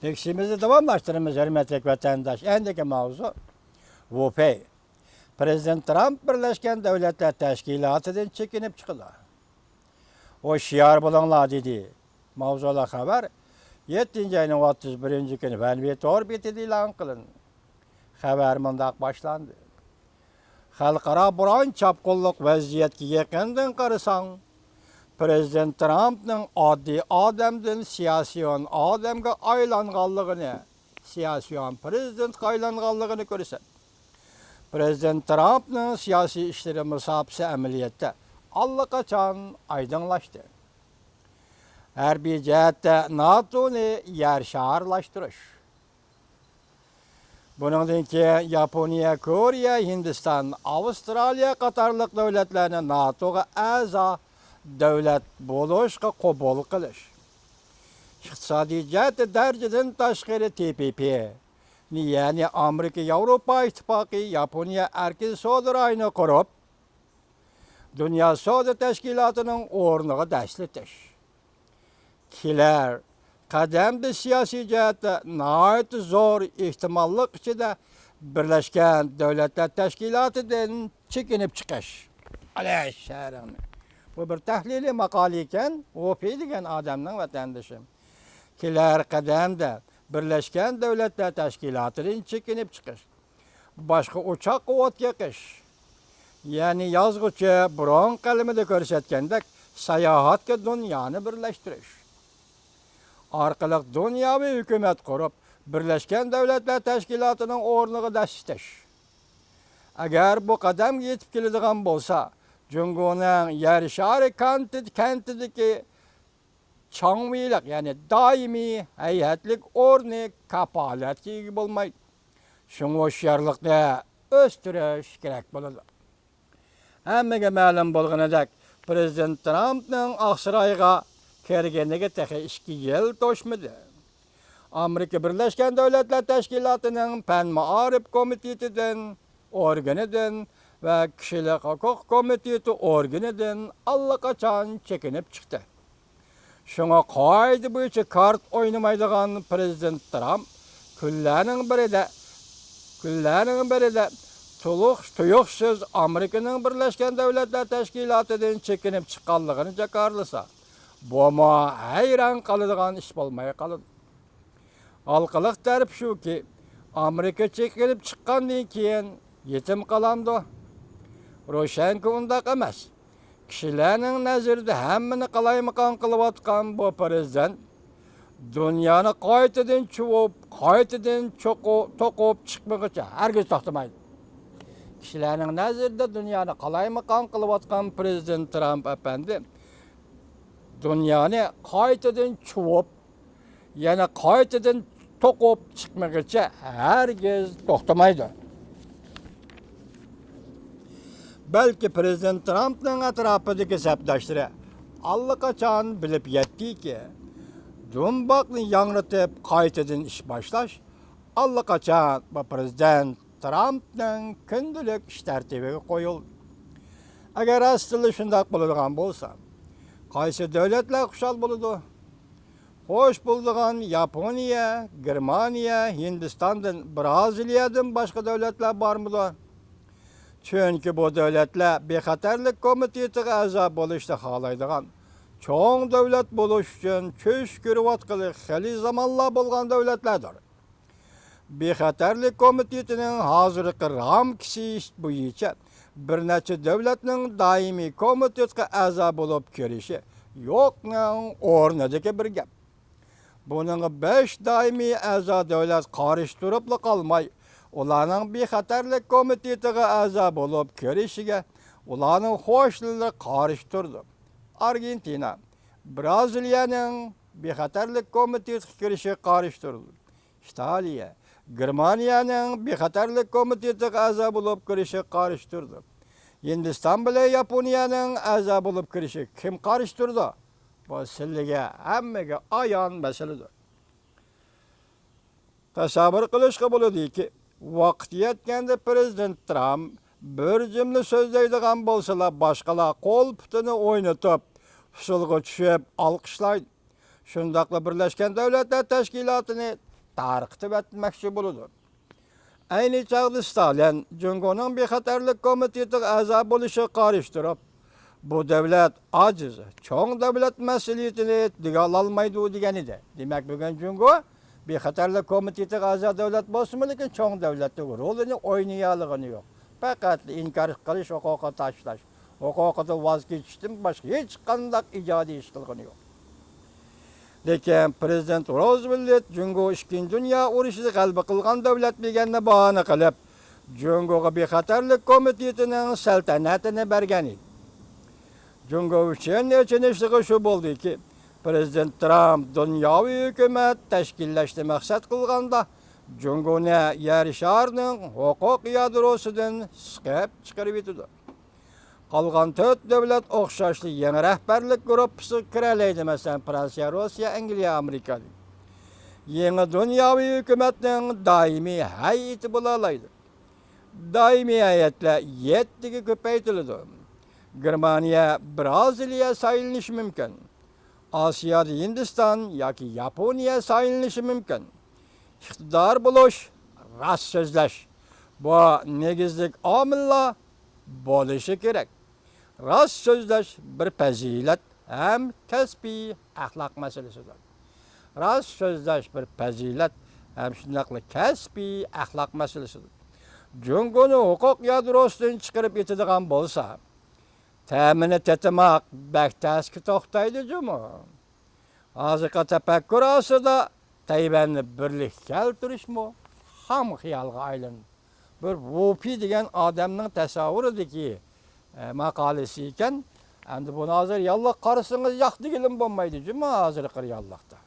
Tekşimizi devamlaştırımız hürmetli vatandaş. Endeki mavzu WPA. Prezident Trump Birleşken Devletler Teşkilatı'dan çekinip çıkılar. O şiar bulanlar dedi. Mavzula haber 7. ayının 31. günü Velvet Orbit'i ilan kılın. Haber mındak başlandı. Halkara buran çapkolluk vaziyetki yakından karısan, Prezident Trump'ın adli adamdan siyasiyon adamga aylanğanlığını, siyasiyon prezident aylanğanlığını görürsen. Prezident Trump'ın siyasi işleri musabısı ameliyette allakaçan aydınlaştı. Her bir cihette NATO'nu yer şaharlaştırış. Bunundan ki Japonya, Kore, Hindistan, Avustralya qatarlıq devletlerine NATO'ga aza devlet buluşqa qobul qilish. İqtisadi cihette derceden taşqiri TPP, yani Amerika, Avrupa İttifaqı, Japonya erkin soda rayını kurup, Dünya Soda Teşkilatı'nın ornuğu dəsletiş. Kiler, kademde siyasi cihette nahayet zor ihtimallık içinde Birleşken Devletler Teşkilatı'dan çekinip çıkış. Aleyh şehrini. Bu bir tahlili makaliyken, o peydigen adamdan vatandaşım. Kiler kademde Birleşken Devletler Teşkilatı'dan çekinip çıkış. Başka uçak kuvvet yakış. Yani yazgıcı buron kalemede görsetkendek sayahatke dünyanı birleştiriş. Arkalık dünyavi hükümet kurup Birleşken Devletler Teşkilatı'nın ornuğu dəstiş. Eğer bu kadem yetip keladigan bolsa, Cungu'nun yer şarı kentideki çangvilik yani daimi heyetlik ornu kapalet ki bulmaydı. Şunu hoşyarlıkta östürüş gerek buladı. Hemmege ma'lum bolğanadek Prezident Trump'ın Aksarayga kergenligi tehi 2 yıl toşmadı. Amerika Birleşken Devletler Teşkilatı'nın Pen Maarif Komiteti'den, organıdan ve Kişilik Hukuk Komiteti organıdan allakaçan çekinip çıktı. Şuna kaydı boyunca kart oynamaydıgan Prezident Trump küllerinin biri de tuyuksuz Amerika'nın Birleşken Devletler Teşkilatı'dan çekinip çıkanlığını jakarlısa, bu ma hayran kalıdığan iş olmaya kalıdı. Halkılık tarif şu ki, Amerika çekilip çıkandan keyin yetim kalandı. Roşenki undaq emas. Kişilerin nazarında hemmini qalaymakan kılıp atkan bu prezident, dünyani qaytadan çuvub, qaytadan toqup çıkmaqıca herkes toxtamaydı. Kişilerin nazarında dünyani qalaymakan kılıp atkan Prezident Trump efendi, dünyani qaytadan çuvub, yani qaytadan toqup çıkmaqıca herkes toxtamaydı. Belki Prezident Trump'ın etrafındaki sepdaşları allakaçan bilip yetti ki, Dumbaqni yangratıp qaytadan iş başlaş, allakaçan bu Prezident Trump'ın kündülük iş tertibiga qoyuldu. Eğer aslında şundaq buladigan bolsa, qaysi devletler kuşal buludu? Hoş bulduğun Japonya, Germaniya, Hindistan'dan, Braziliyadan başka devletler var mıdır? Çünkü bu devletler Bexaterlik Komitetiga a'zo bo'lishni xohlaydigan, çoğun devlet buluş için köş görüvatqılı xeli zamanlar bolgan devletlerdir. Bexaterlik Komitetining hozirgi ramkisi bo'yicha bir necha devletning doimiy komitetga a'zo bo'lib kelishi yo'qning o'rnidagi bir gap. Buning 5 doimiy a'zo devlet qarishtirib qolmay, ularning Bexaterlik Komitetiga a'zo bo'lib kelishiga ularning xo'shligi qarishtirdi. Argentina, Braziliyaning Bexaterlik Komitetiga kirishi qarishtirildi. İtalya, Germaniyaning Bexaterlik Komitetiga a'zo bo'lib kirishi qarishtirdi. Hindiston bilan Yaponiyaning a'zo bo'lib kirishi kim qarishtirdi? Bu sizlarga hammaga ayon masaladir. Tasavvur qilishga bo'ladiki, vaqt yetganda Prezident Trump bir cümle so'zlaydigan bo'lsalar, boshqalar qo'l putini o'ynatib, usulga tushib alqishlaydi. şundaqla Birleşken Devletler Teşkilatı'nı tarqitib etmekçi buludu. Ayni çağda Stalin Cungo'nun bexatarlik komiteti a'zo bo'lishi qarıştırıp, bu devlet aciz, çoğ devlet mesuliyetini digalolmaydi degan edi. Demek bugün Cungo bexatarlik komiteti a'zo devlet bo'lsin, lekin çoğ devletning rolini o'ynayolgani yo'q. Faqat inkar qilish, huquqqa tashlash, huquqidan voz kechishdan boshqa hech qanday ijodiy ish qilgani yo'q. Lekin Prezident Roosevelt Cungo 2. Dünya urushida g'alaba qilgan davlat deganni bahona qilib, Cungoga bexatarlik komitetining saltanatini bergan edi. Cungo uchun nechinishlig'i shu bo'ldiki, Prezident Trump dunyoviy hukumat tashkillashni maqsad qilganda Cungoni yer sharining huquq yadrosidan siqib chiqarib etdi. Qalğan 4 devlet o'xshashli yangi rahbarlik gruppasi kiralaydi, masalan, Fransiya, Rossiya, Angliya, Amerika. Yangi dunyoviy hukumatning doimiy hay'ati bo'lalaydi. Doimiy hay'atlar 7 ga ko'paytirildi. Germaniya, Braziliya sayılnishi mumkin. Osiyoda Hindiston yoki Yaponiya sayılnishi mumkin. Iqtidor bo'lish, rost so'zlash bu negizlik omillar bo'lishi kerak. Rost so'zlash bir fazilat ham kasbiy axloq masalasidir. Rost so'zlash bir fazilat ham shunaqli kasbiy axloq masalasidir. Cungoni huquq yadrosidan chiqarib etadigan bo'lsa, ta'mini tetimaq baktaski to'xtaydi jumi. Hozirgi tafakkur asrida Tayvanni birlik keltirishmi ham xiyolga aylandi. Bir Wupi degan odamning tasavvuridagi maqolasi ekan. Endi buni hozir yalloq qarasangiz yo'q degilim bo'lmaydi juma hozirgi reallikda.